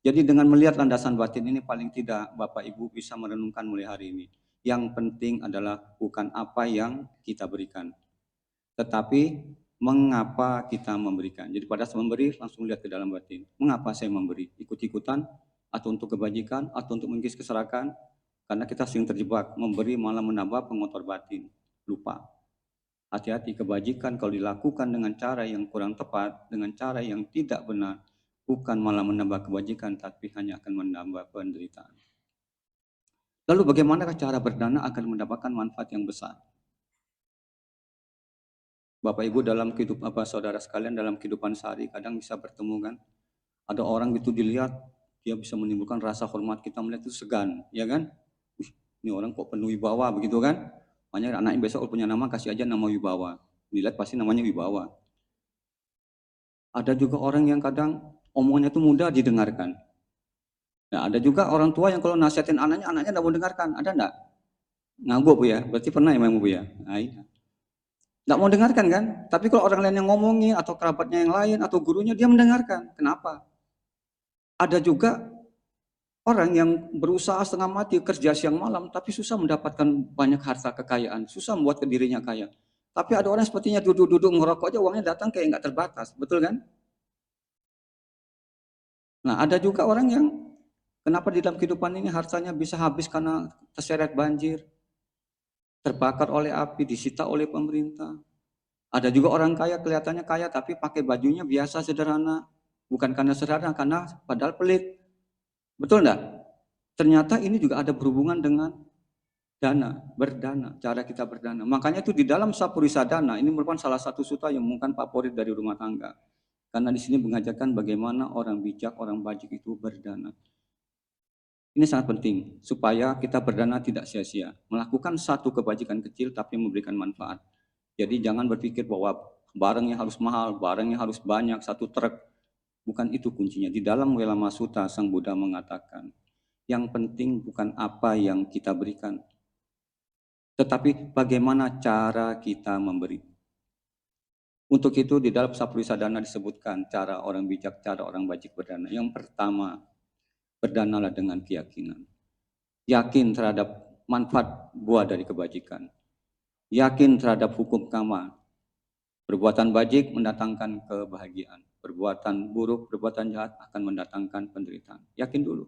Jadi dengan melihat landasan batin ini paling tidak Bapak Ibu bisa merenungkan mulai hari ini. Yang penting adalah bukan apa yang kita berikan, tetapi mengapa kita memberikan. Jadi pada saat memberi langsung lihat ke dalam batin. Mengapa saya memberi? Ikut-ikutan atau untuk kebajikan atau untuk mengikis keserakan? Karena kita sering terjebak memberi malah menambah pengotor batin. Lupa. Hati-hati, kebajikan kalau dilakukan dengan cara yang kurang tepat, dengan cara yang tidak benar, bukan malah menambah kebajikan, tapi hanya akan menambah penderitaan. Lalu bagaimanakah cara berdana agar mendapatkan manfaat yang besar? Bapak Ibu dalam kehidupan saudara sekalian dalam kehidupan sehari kadang bisa bertemu kan, ada orang itu dilihat dia bisa menimbulkan rasa hormat, kita melihat itu segan, ya kan? Ini orang kok penuh wibawa begitu kan? Makanya anaknya besok punya nama kasih aja nama Wibawa. Dilihat pasti namanya Wibawa. Ada juga orang yang kadang omongannya itu mudah didengarkan. Nah, ada juga orang tua yang kalau nasihatin anaknya, anaknya tidak mau dengarkan. Ada enggak? Nganggu Bu ya? Berarti pernah ya memang Bu ya? Nah, iya. Nggak mau dengarkan kan? Tapi kalau orang lain yang ngomongin, atau kerabatnya yang lain, atau gurunya, dia mendengarkan. Kenapa? Ada juga orang yang berusaha setengah mati, kerja siang malam, tapi susah mendapatkan banyak harta kekayaan, susah membuat ke dirinya kaya. Tapi ada orang sepertinya duduk-duduk ngerokok aja uangnya datang kayak nggak terbatas, betul kan? Nah, ada juga orang yang kenapa di dalam kehidupan ini hartanya bisa habis karena terseret banjir, terbakar oleh api, disita oleh pemerintah. Ada juga orang kaya kelihatannya kaya tapi pakai bajunya biasa sederhana, bukan karena sederhana, karena padahal pelit. Betul enggak? Ternyata ini juga ada berhubungan dengan dana, berdana, cara kita berdana. Makanya itu di dalam Sapurisa Dana ini merupakan salah satu suta yang mungkin favorit dari rumah tangga. Karena di sini mengajarkan bagaimana orang bijak, orang bajik itu berdana. Ini sangat penting supaya kita berdana tidak sia-sia. Melakukan satu kebajikan kecil tapi memberikan manfaat. Jadi jangan berpikir bahwa barangnya harus mahal, barangnya harus banyak, satu truk. Bukan itu kuncinya. Di dalam Welama Sutta, Sang Buddha mengatakan, yang penting bukan apa yang kita berikan, tetapi bagaimana cara kita memberi. Untuk itu di dalam Sapurisa Dana disebutkan cara orang bijak, cara orang bajik berdana. Yang pertama, berdanalah dengan keyakinan. Yakin terhadap manfaat buah dari kebajikan. Yakin terhadap hukum karma. Perbuatan baik mendatangkan kebahagiaan. Perbuatan buruk, perbuatan jahat akan mendatangkan penderitaan. Yakin dulu.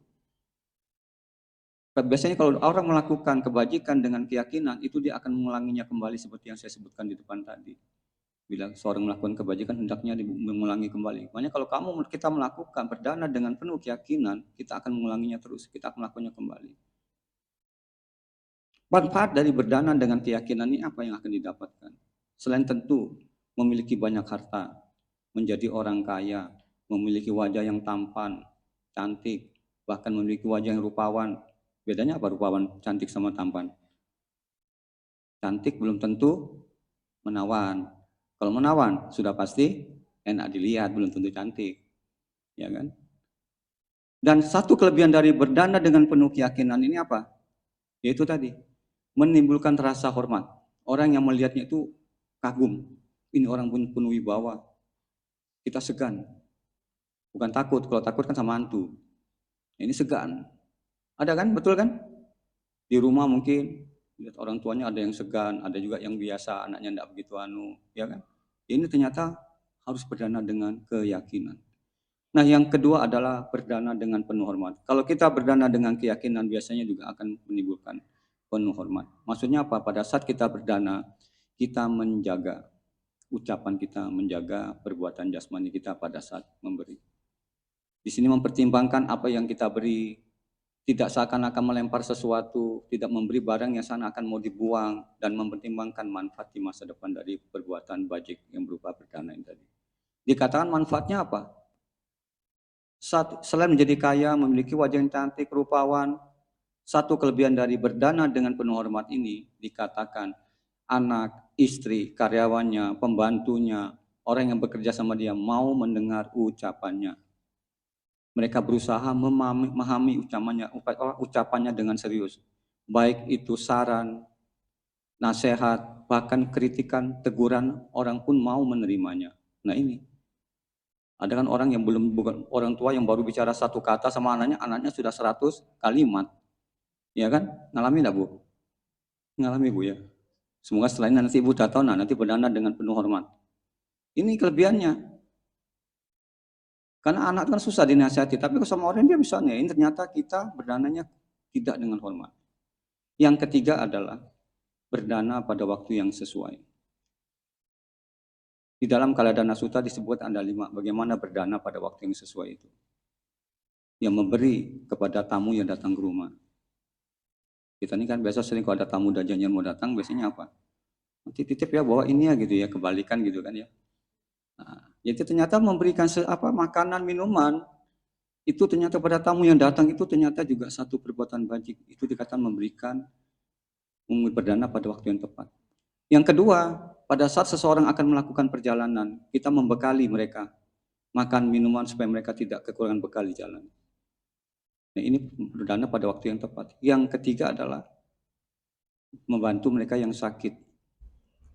Biasanya kalau orang melakukan kebajikan dengan keyakinan, itu dia akan mengulanginya kembali seperti yang saya sebutkan di depan tadi. Bila seorang melakukan kebajikan, hendaknya mengulangi kembali. Makanya kalau kita melakukan berdana dengan penuh keyakinan, kita akan mengulanginya terus, kita akan melakukannya kembali. Manfaat dari berdana dengan keyakinan ini apa yang akan didapatkan? Selain tentu memiliki banyak harta, menjadi orang kaya, memiliki wajah yang tampan, cantik, bahkan memiliki wajah yang rupawan. Bedanya apa rupawan, cantik sama tampan? Cantik belum tentu menawan. Kalau menawan sudah pasti enak dilihat, belum tentu cantik. Ya kan? Dan satu kelebihan dari berdana dengan penuh keyakinan ini apa? Yaitu tadi, menimbulkan rasa hormat. Orang yang melihatnya itu kagum. Ini orang pun penuh wibawa. Kita segan. Bukan takut, kalau takut kan sama hantu. Ini segan. Ada kan? Betul kan? Di rumah mungkin lihat orang tuanya ada yang segan, ada juga yang biasa, anaknya tidak begitu ya kan? Ini ternyata harus berdana dengan keyakinan. Nah, yang kedua adalah berdana dengan penuh hormat. Kalau kita berdana dengan keyakinan biasanya juga akan menimbulkan penuh hormat. Maksudnya apa? Pada saat kita berdana, kita menjaga ucapan kita, menjaga perbuatan jasmani kita pada saat memberi. Di sini mempertimbangkan apa yang kita beri, tidak seakan-akan melempar sesuatu, tidak memberi barang yang seakan-akan mau dibuang, dan mempertimbangkan manfaat di masa depan dari perbuatan bajik yang berupa berdana ini tadi. Dikatakan manfaatnya apa? Selain menjadi kaya, memiliki wajah yang cantik, rupawan, satu kelebihan dari berdana dengan penuh hormat ini dikatakan anak, istri, karyawannya, pembantunya, orang yang bekerja sama dia mau mendengar ucapannya. Mereka berusaha memahami ucapannya dengan serius. Baik itu saran, nasihat, bahkan kritikan, teguran, orang pun mau menerimanya. Nah ini, ada kan orang yang bukan orang tua yang baru bicara satu kata sama anaknya sudah 100 kalimat. Ya kan? Ngalami enggak, Bu? Ngalami, Bu, ya. Semoga selain nanti Ibu udah tahu, nanti berdana dengan penuh hormat. Ini kelebihannya. Karena anak kan susah dinasihati, tapi kalau sama orang dia bisa nih. Ini ternyata kita berdananya tidak dengan hormat. Yang ketiga adalah berdana pada waktu yang sesuai. Di dalam Kaladana Sutta disebut ada 5 bagaimana berdana pada waktu yang sesuai itu. Yang memberi kepada tamu yang datang ke rumah. Kita ini kan biasa sering kalau ada tamu dajannya mau datang, biasanya apa? Nanti titip ya bawa ini ya gitu ya, kebalikan gitu kan ya. Nah, jadi ternyata memberikan makanan, minuman, itu ternyata pada tamu yang datang itu ternyata juga satu perbuatan bajik. Itu dikatakan memberikan berdana pada waktu yang tepat. Yang kedua, pada saat seseorang akan melakukan perjalanan, kita membekali mereka makan minuman supaya mereka tidak kekurangan bekal di jalan. Nah, ini berdana pada waktu yang tepat. Yang ketiga adalah membantu mereka yang sakit.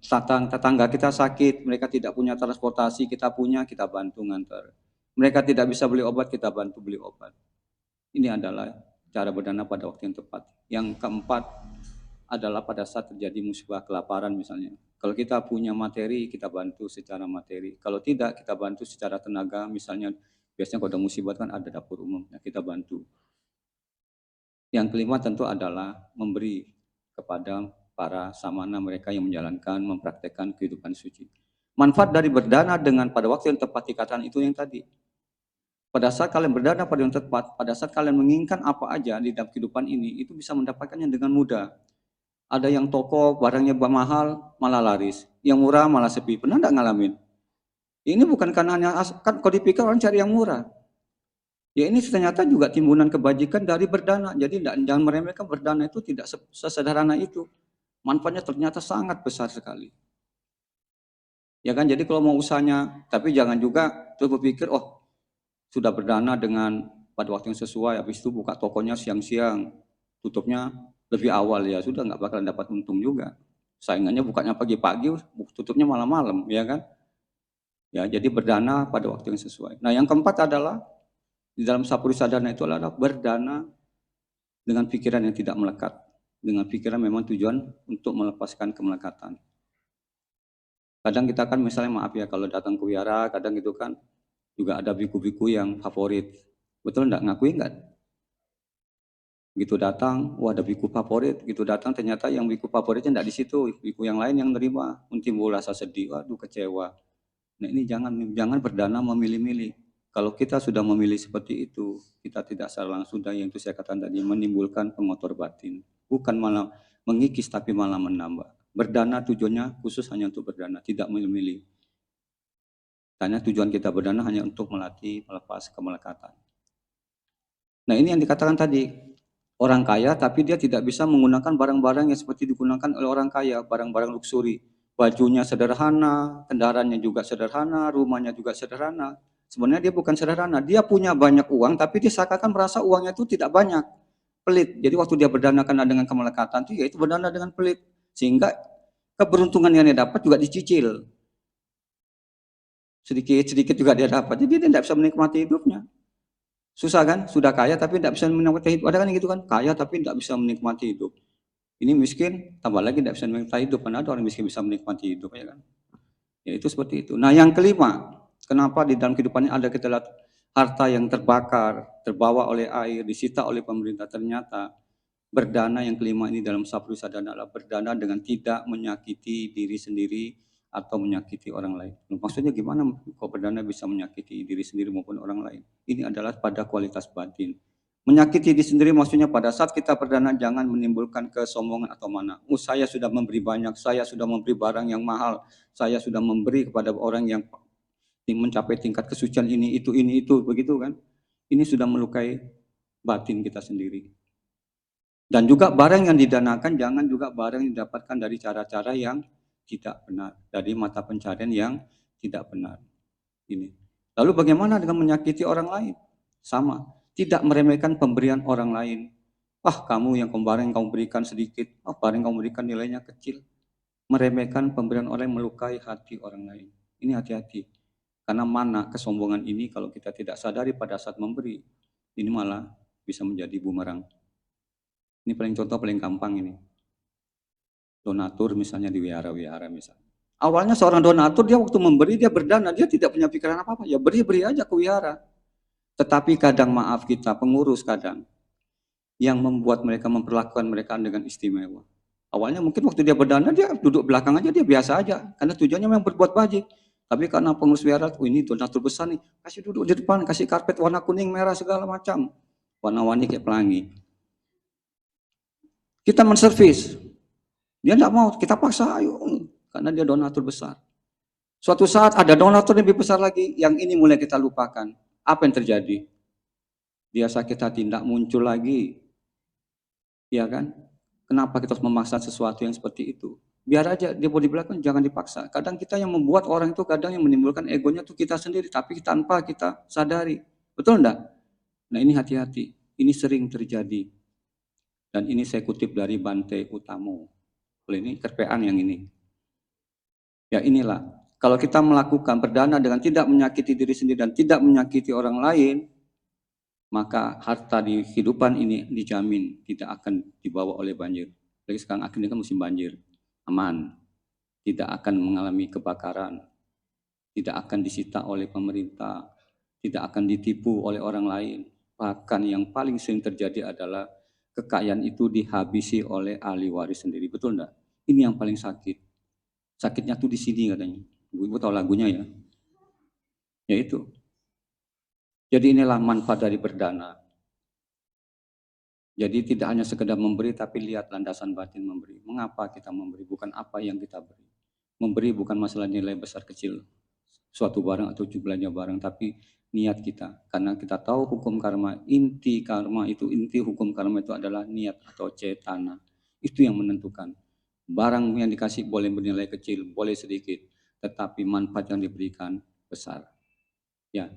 Tetangga kita sakit, mereka tidak punya transportasi, kita punya, kita bantu ngantar. Mereka tidak bisa beli obat, kita bantu beli obat. Ini adalah cara berdana pada waktu yang tepat. Yang keempat adalah pada saat terjadi musibah kelaparan misalnya. Kalau kita punya materi, kita bantu secara materi. Kalau tidak, kita bantu secara tenaga. Misalnya, biasanya kalau ada musibah kan ada dapur umum, ya kita bantu. Yang kelima tentu adalah memberi kepada para samana mereka yang menjalankan, mempraktekkan kehidupan suci. Manfaat dari berdana dengan pada waktu yang tepat dikatakan itu yang tadi. Pada saat kalian berdana pada yang tepat, pada saat kalian menginginkan apa aja di dalam kehidupan ini, itu bisa mendapatkannya dengan mudah. Ada yang toko barangnya mahal malah laris, yang murah malah sepi. Pernah enggak ngalamin? Ini bukan karena hanya kan kalau dipikir orang cari yang murah. Ya ini ternyata juga timbunan kebajikan dari berdana. Jadi jangan meremehkan berdana itu tidak sesederhana itu. Manfaatnya ternyata sangat besar sekali. Ya kan, jadi kalau mau usahanya, tapi jangan juga terus berpikir, oh sudah berdana dengan pada waktu yang sesuai, habis itu buka tokonya siang-siang, tutupnya lebih awal, ya sudah nggak bakalan dapat untung juga. Saingannya bukanya pagi-pagi, tutupnya malam-malam, ya kan? Ya, jadi berdana pada waktu yang sesuai. Nah, yang keempat adalah di dalam Sapurisa Dana itu adalah berdana dengan pikiran yang tidak melekat. dengan pikiran memang tujuan untuk melepaskan kemelekatan. Kadang kita kan misalnya maaf ya kalau datang ke wihara, kadang itu kan juga ada biku-biku yang favorit. Betul enggak? Ngakui enggak? Begitu datang, wah ada biku favorit. Begitu datang ternyata yang biku favoritnya enggak di situ, biku yang lain yang nerima. Timbul rasa sedih, waduh kecewa. Nah ini jangan berdana memilih-milih. Kalau kita sudah memilih seperti itu, kita tidak secara langsung dan yang itu saya katakan tadi menimbulkan pengotor batin. Bukan malah mengikis tapi malah menambah. Berdana tujuannya khusus hanya untuk berdana, tidak memilih. Karena tujuan kita berdana hanya untuk melatih, melepas kemelekatan. Nah ini yang dikatakan tadi, orang kaya tapi dia tidak bisa menggunakan barang-barang yang seperti digunakan oleh orang kaya, barang-barang luksuri. Bajunya sederhana, kendaraannya juga sederhana, rumahnya juga sederhana. Sebenarnya dia bukan sederhana, dia punya banyak uang tapi dia seakan merasa uangnya itu tidak banyak, pelit. Jadi waktu dia berdana karena dengan kemelekatan itu yaitu berdana dengan pelit. Sehingga keberuntungan yang dia dapat juga dicicil. Sedikit-sedikit juga dia dapat, jadi dia tidak bisa menikmati hidupnya. Susah kan? Sudah kaya tapi tidak bisa menikmati hidup. Ada kan gitu kan? Kaya tapi tidak bisa menikmati hidup. Ini miskin, tambah lagi tidak bisa menikmati hidup. Karena ada orang miskin bisa menikmati hidup, ya kan? Ya itu seperti itu. Nah yang kelima, kenapa di dalam kehidupan ini ada kita lihat harta yang terbakar, terbawa oleh air, disita oleh pemerintah. Ternyata berdana yang kelima ini dalam sabdu sadana adalah berdana dengan tidak menyakiti diri sendiri atau menyakiti orang lain. Maksudnya gimana kok berdana bisa menyakiti diri sendiri maupun orang lain? Ini adalah pada kualitas batin. Menyakiti diri sendiri maksudnya pada saat kita berdana jangan menimbulkan kesombongan atau mana. Saya sudah memberi banyak, saya sudah memberi barang yang mahal, saya sudah memberi kepada orang yang mencapai tingkat kesucian ini, itu, begitu kan. Ini sudah melukai batin kita sendiri. Dan juga barang yang didanakan jangan juga barang yang didapatkan dari cara-cara yang tidak benar, dari mata pencarian yang tidak benar. Ini. Lalu bagaimana dengan menyakiti orang lain? Sama, tidak meremehkan pemberian orang lain. Kamu yang kemarin kamu berikan sedikit, kemarin kamu berikan nilainya kecil. Meremehkan pemberian orang yang melukai hati orang lain. Ini hati-hati. Karena mana kesombongan ini kalau kita tidak sadari pada saat memberi, ini malah bisa menjadi bumerang. Ini paling contoh paling gampang ini. Donatur misalnya di wihara-wihara misalnya. Awalnya seorang donatur dia waktu memberi dia berdana, dia tidak punya pikiran apa-apa, ya beri aja ke wihara. Tetapi kadang maaf kita pengurus kadang yang membuat mereka memperlakukan mereka dengan istimewa. Awalnya mungkin waktu dia berdana dia duduk belakang aja dia biasa aja karena tujuannya memang berbuat baik. Tapi karena pengurus wihara, ini donatur besar nih, kasih duduk di depan, kasih karpet warna kuning, merah segala macam, warna-warni kayak pelangi. Kita menservis, dia tidak mau, kita paksa, ayo, karena dia donatur besar. Suatu saat ada donatur yang lebih besar lagi, yang ini mulai kita lupakan. Apa yang terjadi? Biasa kita tidak muncul lagi, ya kan? Kenapa kita harus memaksa sesuatu yang seperti itu? Biar aja dia mau di belakang, jangan dipaksa. Kadang kita yang membuat orang itu kadang yang menimbulkan egonya itu kita sendiri, tapi tanpa kita sadari. Betul enggak? Nah ini hati-hati, ini sering terjadi. Dan ini saya kutip dari Bante Utamo. Ini kerpean yang ini. Ya inilah, kalau kita melakukan berdana dengan tidak menyakiti diri sendiri dan tidak menyakiti orang lain, maka harta di kehidupan ini dijamin tidak akan dibawa oleh banjir. Lagi sekarang akhirnya kan musim banjir, aman, tidak akan mengalami kebakaran, tidak akan disita oleh pemerintah, tidak akan ditipu oleh orang lain. Bahkan yang paling sering terjadi adalah kekayaan itu dihabisi oleh ahli waris sendiri. Betul enggak? Ini yang paling sakit. Sakitnya tuh di sini katanya. Ibu tahu lagunya ya? Ya itu. Jadi inilah manfaat dari berdana. Jadi tidak hanya sekedar memberi, tapi lihat landasan batin memberi. Mengapa kita memberi? Bukan apa yang kita beri. Memberi bukan masalah nilai besar kecil suatu barang atau jumlahnya barang, tapi niat kita. Karena kita tahu hukum karma, inti hukum karma itu adalah niat atau cetana. Itu yang menentukan. Barang yang dikasih boleh bernilai kecil, boleh sedikit, tetapi manfaat yang diberikan besar. Ya.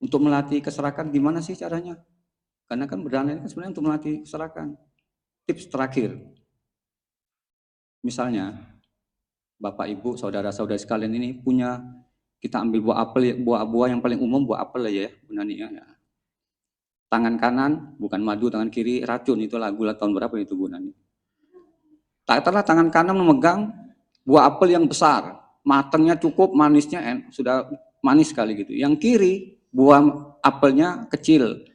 Untuk melatih keserakan gimana sih caranya? Karena kan berdana ini kan sebenarnya untuk melatih keserakan. Tips terakhir. Misalnya, Bapak, Ibu, saudara-saudara sekalian ini punya, kita ambil buah apel, buah yang paling umum buah apel ya, Bu Nani ya. Tangan kanan bukan madu, tangan kiri racun. Itulah gula tahun berapa itu gunanya. Katakanlah tangan kanan memegang buah apel yang besar, matangnya cukup, manisnya sudah manis sekali gitu. Yang kiri buah apelnya kecil,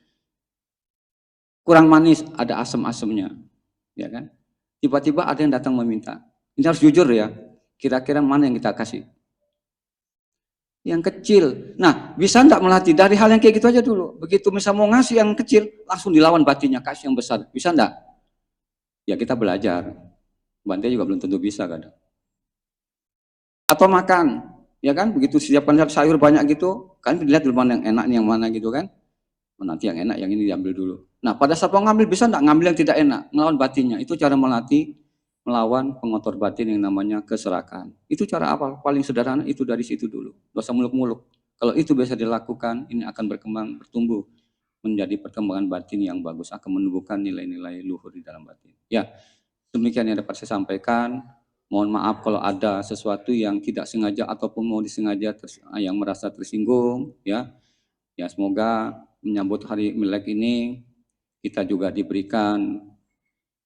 kurang manis, ada asam-asamnya, ya kan? Tiba-tiba ada yang datang meminta. Ini harus jujur ya. Kira-kira mana yang kita kasih? Yang kecil. Nah, bisa enggak melatih dari hal yang kayak gitu aja dulu. Begitu misal mau ngasih yang kecil, langsung dilawan batinnya, kasih yang besar. Bisa enggak? Ya kita belajar. Bantai juga belum tentu bisa kadang. Atau makan, ya kan? Begitu siapkan sayur banyak gitu, kan dilihat dulu mana yang enak nih, yang mana gitu kan? Nanti yang enak, yang ini diambil dulu. Nah, pada saat mau ngambil, bisa enggak ngambil yang tidak enak? Melawan batinnya. Itu cara melatih melawan pengotor batin yang namanya keserakahan. Itu cara apa? Paling sederhana itu dari situ dulu. Gak usah muluk-muluk. Kalau itu bisa dilakukan, ini akan berkembang, bertumbuh menjadi perkembangan batin yang bagus, akan menumbuhkan nilai-nilai luhur di dalam batin. Ya, demikian yang dapat saya sampaikan. Mohon maaf kalau ada sesuatu yang tidak sengaja ataupun mau disengaja yang merasa tersinggung, ya. Ya, semoga menyambut hari Imlek ini kita juga diberikan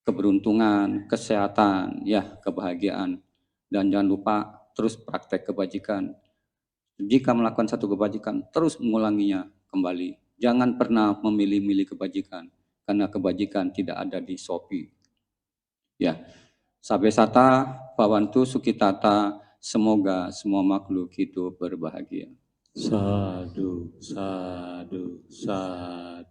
keberuntungan, kesehatan, ya, kebahagiaan. Dan jangan lupa terus praktek kebajikan. Jika melakukan satu kebajikan, terus mengulanginya kembali. Jangan pernah memilih-milih kebajikan, karena kebajikan tidak ada di Shopee. Ya, Sabe Sata, Bawantu Sukitata, semoga semua makhluk hidup berbahagia. Sadu, sadu, sadu.